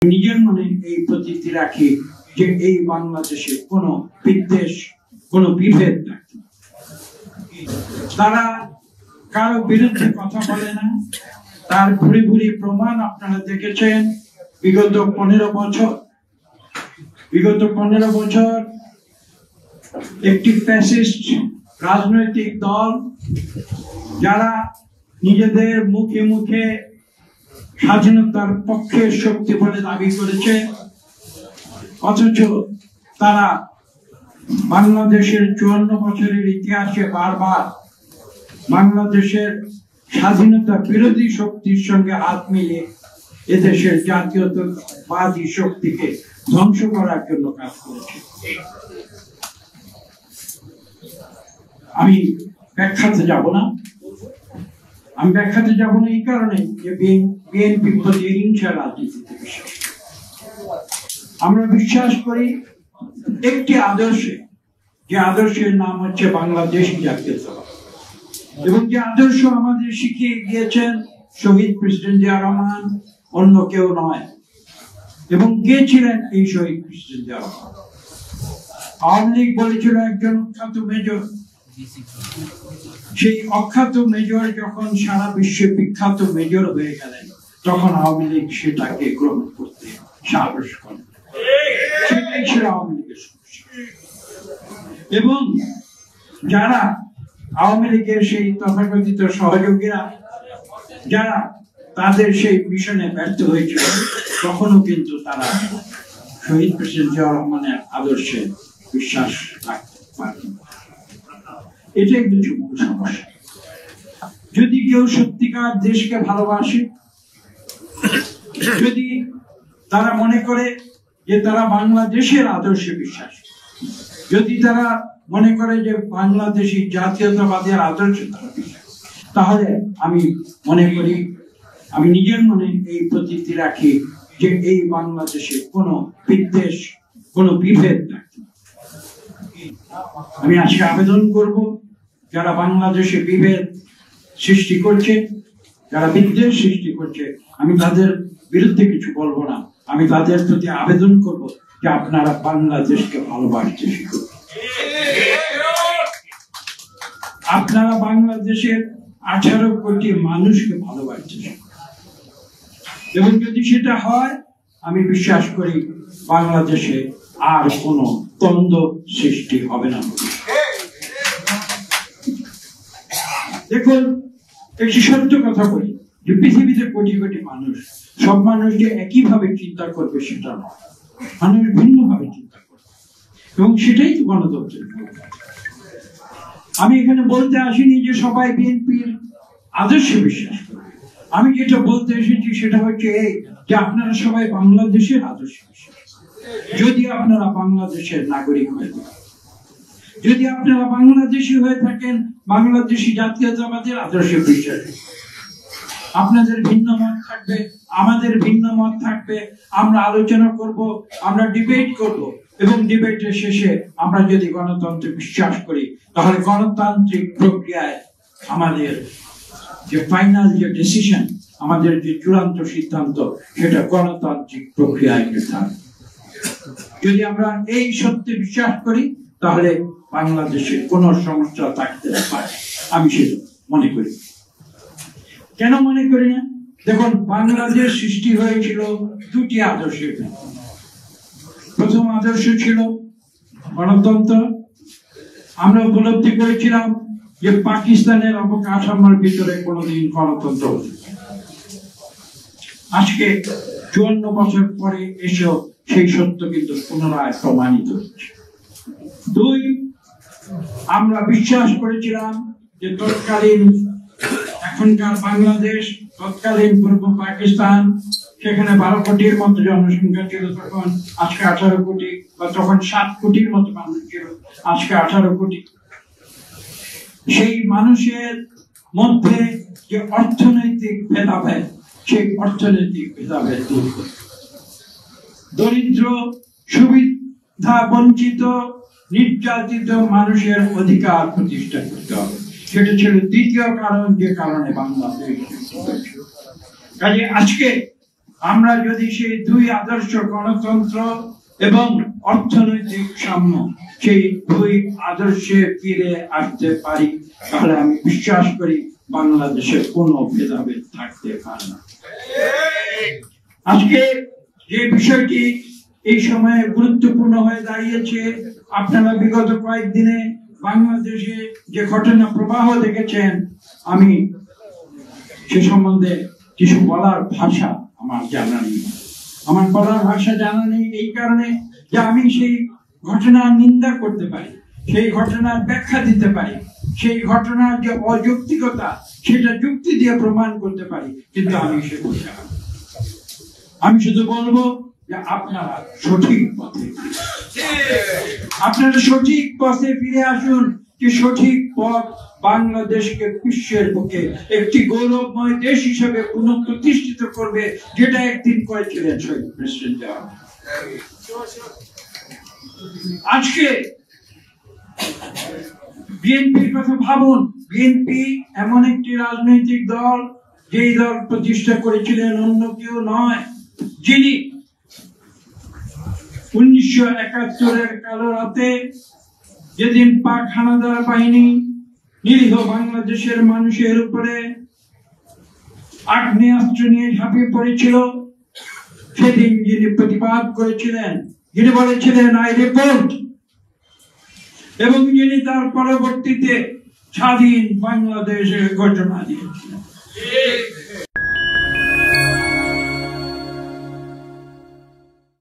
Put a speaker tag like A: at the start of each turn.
A: নিজের মনে এই প্রতীতি রাখি যে এই বাংলাদেশে কোনো বিদ্বেষ কোনো বিভেদ নাই। তারা কারো বিরুদ্ধে কথা বলে না, তার ভুরি ভুরি প্রমাণ আপনারা দেখেছেন। বিগত 15 বছর একটি ফ্যাসিস্ট রাজনৈতিক দল যারা নিজেদের মুখে মুখে স্বাধীনতার পক্ষে শক্তি বলে দাবি করেছে, অথচ তারা বাংলাদেশের 54 বছরের ইতিহাসে বারবার বাংলাদেশের স্বাধীনতা বিরোধী শক্তির সঙ্গে হাত মিলিয়ে এদেশের জাতীয়তাবাদী শক্তিকে ধ্বংস করার জন্য কাজ করেছে। আমি ব্যাখ্যাতে যাব না এই কারণে যে বিএনপি প্রতিহিংসা রাজনীতিতে বিশ্বাস। আমরা বিশ্বাস করি একটি আদর্শে, যে আদর্শের নাম হচ্ছে বাংলাদেশী জাতীয়তাবাদ, এবং যে আদর্শ আমাদের শিখিয়ে গিয়েছেন শহীদ প্রেসিডেন্ট জিয়া রহমান, অন্য কেউ নয়। এবং কে ছিলেন এই শহীদ প্রেসিডেন্ট জিয়া রহমান? আওয়ামী লীগ বলেছিল একজন অখ্যাত মেজর। সেই অখ্যাত মেজর যখন সারা বিশ্বে বিখ্যাত মেজর হয়ে গেলেন, তখন আওয়ামী লীগ সেটাকে গ্রহণ করতে সাহস করে। সেটাই ছিল আওয়ামী লীগের সমস্যা। এবং যারা আওয়ামী লীগের সেই তথাকথিত সহযোগীরা, যারা তাদের সেই মিশনে ব্যর্থ হয়েছিল, তখনও কিন্তু তারা শহীদ প্রেসিডেন্ট জিয়া রহমানের আদর্শে বিশ্বাস রাখতে পারে। এটাই কিছু মূল সমস্যা। যদি কেউ সত্যিকার দেশকে ভালোবাসে, যদি তারা মনে করে যে তারা বাংলাদেশের আদর্শে বিশ্বাস, যদি তারা মনে করে যে বাংলাদেশী জাতীয়তাবাদের আদর্শে তারা বিশ্বাস, তাহলে আমি মনে করি, আমি নিজের মনে এই প্রতীতি রাখি যে এই বাংলাদেশে কোনো বিদ্বেষ কোনো বিভেদ নাই। আমি আজকে আবেদন করব, যারা বাংলাদেশে বিভেদ সৃষ্টি করছে, যারা বিদ্বেষ সৃষ্টি করছে, আমি তাদের বিরুদ্ধে কিছু বলবো না। আমি তাদের প্রতি আবেদন করব যে আপনারা বাংলাদেশকে ভালোবাসতে শিখুন। আপনারা বাংলাদেশের 18 কোটি মানুষকে ভালোবাসতে শিখুন। এবং যদি সেটা হয়, আমি বিশ্বাস করি বাংলাদেশে আর কোনো দ্বন্দ্ব সৃষ্টি হবে না। দেখুন, একটি সত্য কথা বলি, যে পৃথিবীতে কোটি কোটি মানুষ, সব মানুষ যে একইভাবে চিন্তা করবে সেটা নয়, মানুষ ভিন্নভাবে চিন্তা করবে, এবং সেটাই তো গণতন্ত্রের। আমি এখানে বলতে আসিনি যে সবাই বিএনপির আদর্শে বিশ্বাস করে। আমি যেটা বলতে এসেছি সেটা হচ্ছে এই, যে আপনারা সবাই বাংলাদেশের আদর্শে বিশ্বাস। যদি আপনারা বাংলাদেশের নাগরিক হয়ে থাকেন, যদি আপনারা বাংলাদেশি হয়ে থাকেন, বাংলাদেশি জাতীয়তাবাদের আদর্শে বিশ্বাস, আপনাদের ভিন্ন মত থাকবে, আমাদের ভিন্ন মত থাকবে, আমরা আলোচনা করব, আমরা ডিবেট করব, এবং ডিবেটের শেষে আমরা যদি গণতন্ত্রে বিশ্বাস করি, তাহলে গণতান্ত্রিক প্রক্রিয়ায় আমাদের যে ফাইনাল যে ডিসিশন, আমাদের যে চূড়ান্ত সিদ্ধান্ত, সেটা গণতান্ত্রিক প্রক্রিয়ায় নির্ধারণ। যদি আমরা এই সত্যে বিশ্বাস করি, তাহলে বাংলাদেশে কোনো সমস্যা থাকতে পারে, আমি সেটা মনে করি। কেন মনে করি না? দেখুন, বাংলাদেশ সৃষ্টি হয়েছিল দুটি আদর্শের। প্রথম আদর্শ ছিল গণতন্ত্র। আমরা উপলব্ধি করেছিলাম যে পাকিস্তানের অবকাঠামোর ভিতরে কোনোদিন গণতন্ত্র হতে পারে। আজকে 54 বছর পরে এসেও সেই সত্য কিন্তু পুনরায় প্রমাণিত হচ্ছে। দুই, আমরা বিশ্বাস করেছিলাম যে তৎকালীন, এখনকার বাংলাদেশ, তৎকালীন পূর্ব পাকিস্তান, সেখানে 12 কোটির মতো জনসংখ্যা ছিল তখন, আজকে 18 কোটি, বা তখন 7 কোটির মতো মানুষ ছিল, আজকে 18 কোটি। সেই মানুষের মধ্যে যে অর্থনৈতিক ভেদাভেদ, সেই অর্থনৈতিক ভেদাভেদ দূর করে দরিদ্র, সুবিধা বঞ্চিত, নির্যাতিত মানুষের অধিকার প্রতিষ্ঠা করতে হবে। সেটা ছিল দ্বিতীয় কারণ, যে কারণে বাংলাদেশ। কাজে আজকে আমরা যদি সেই দুই আদর্শ গণতন্ত্র এবং অর্থনৈতিক সাম্য সেই দুই আদর্শে ফিরে আসতে পারি, তাহলে আমি বিশ্বাস করি বাংলাদেশে কোনো ভেদাভেদ থাকতে পারে না। আজকে যে বিষয়টি এই সময়ে গুরুত্বপূর্ণ হয়ে দাঁড়িয়েছে, আপনারা বিগত কয়েকদিনে বাংলাদেশে যে ঘটনা প্রবাহ দেখেছেন, আমি সে সম্বন্ধে কিছু বলার ভাষা আমার জানা নেই। আমার বলার ভাষা জানা নেই এই কারণে যে আমি সেই ঘটনার নিন্দা করতে পারি, সেই ঘটনার ব্যাখ্যা দিতে পারি, সেই ঘটনার যে অযৌক্তিকতা সেটা যুক্তি দিয়ে প্রমাণ করতে পারি, কিন্তু আমি সে বলতে পারি। আমি শুধু বলবো যে আপনারা সঠিক পথে, আপনারা সঠিক পথে ফিরে আসুন। যে সঠিক পথ বাংলাদেশকে বিশ্বের বুকে একটি গৌরবময় দেশ হিসেবে পুনঃপ্রতিষ্ঠিত করবে, যেটা একদিন করেছিলেন শহীদ প্রেসিডেন্ট জিয়া। আজকে বিএনপির কথা ভাবুন। বিএনপি এমন একটি রাজনৈতিক দল, যেই দল প্রতিষ্ঠা করেছিলেন অন্য কেউ নয়, যিনি 1971-এর কালো রাতে, যেদিন পাক হানাদার বাহিনী নিরীহ বাংলাদেশের মানুষের উপরে আগ্নেয়াস্ত্র নিয়ে ঝাঁপিয়ে পড়েছিল, সেদিন যিনি প্রতিবাদ করেছিলেন, যিনি বলেছিলেন আই রিপোর্ট, এবং যিনি তার পরবর্তীতে স্বাধীন বাংলাদেশের ঘোষণা দিয়েছিলেন।